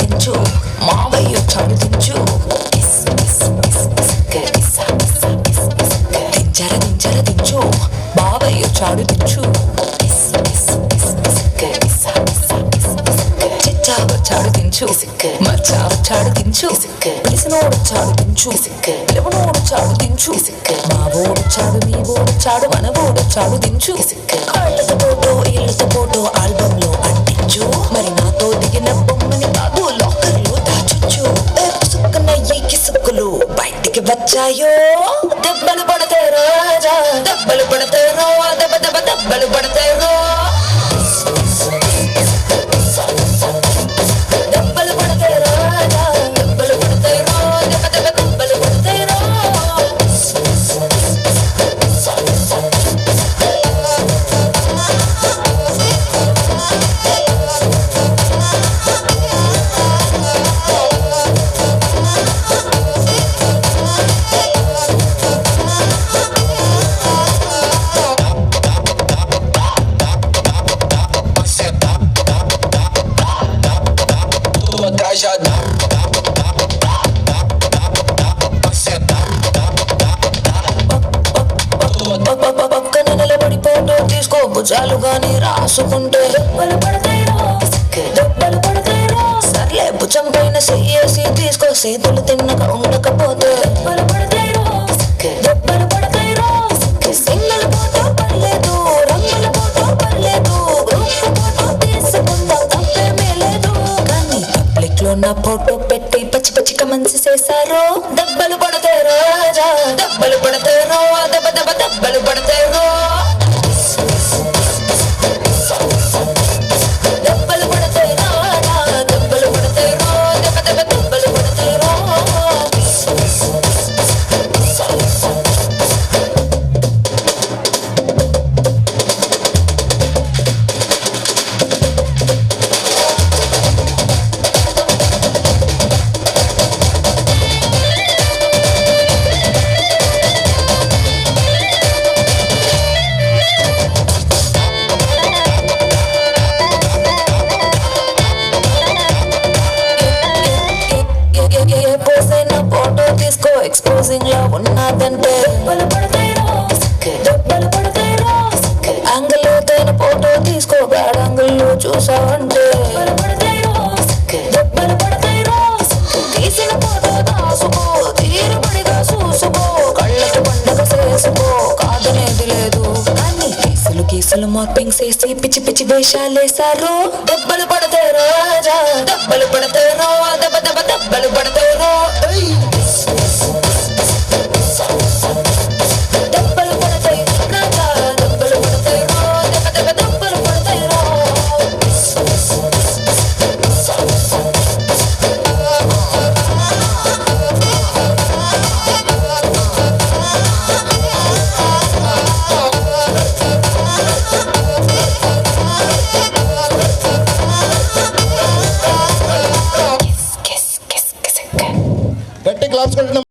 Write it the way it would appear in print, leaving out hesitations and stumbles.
దించు మావయ్య చాడు దించు దించు బావయ్య చాడు దించు చిచ్చావ చాడు దించు మచ్చావ చాడు దించు పిలిసినోడు చాడు దించు పిలవనోడు చాడు దించు మావోడు చాడు మీవోడు చాడు మనవోడు చాడు దించు కాళ్ళతో ఫోటో ఇళ్ళతో ఫోటో ఆల్బమ్ లో అంటించు మరి నాతో దిగిన బొమ్మని బాబు లాకర్లో దాచొచ్చు పుసుక్కునయ్యి కిసుక్కులు బయటికి వచ్చాయో దెబ్బలు పడతాయి రాజా దెబ్బలు పడతాయి రో దెబ్బ దెబ్బ దెబ్బలు పడతాయి రో దెబ్బలు పడతాయి రాజా దెబ్బలు పడతాయి రో దెబ్బ దెబ్బ దెబ్బలు పడతాయి రో పక్కన నిలబడిపోటో తీసుకో భుజాలు గాని రాసుకుంటే దెబ్బలు పడతాయిరో సర్లే భుజం పైన చెయ్యేసి తీసుకో చేతులు తిన్నగా ఉండకపోతే దెబ్బలు పడతాయిరో సింగిల్ ఫోటో పర్లేదు రంగుల ఫోటో పర్లేదు గ్రూప్ ఫోటో తీసుకుందా తప్పేమీ లేదు కానీ పబ్లిక్ లో నా ఫోటో పెట్టి పచ్చి పచ్చిక మంచి చేశారు దెబ్బలు పడతాయి రాజా దెబ్బలు పడతాయి రో దెబ్బ దెబ్బ దెబ్బలు పడతాయి రో దెబ్బలు పడతాయి రాజా దెబ్బలు పడతాయి రో దెబ్బ దెబ్బ దెబ్బలు పడతాయి రో ఫోటో తీసుకో ఎక్స్పోజింగ్ లో ఉన్నదంటే దెబ్బలు పడతాయిరో యాంగిల్ తైన ఫోటో తీసుకో బ్యాడ్ యాంగిల్ లో చూసావంటే దెబ్బలు పడతాయిరో తీసిన ఫోటో దాసుకో తీరుబడిగా చూసుకో కళ్ళకి పండగ చేసుకో కాదనేది లేదు కానీ కేసులు మార్పింగ్ చేసి పిచ్చి పిచ్చి వేషాలేసారు దెబ్బలు పడతాయి రాజా దెబ్బలు పడతాయి రో దెబ్బ దెబ్బ దెబ్బలు పడతాయి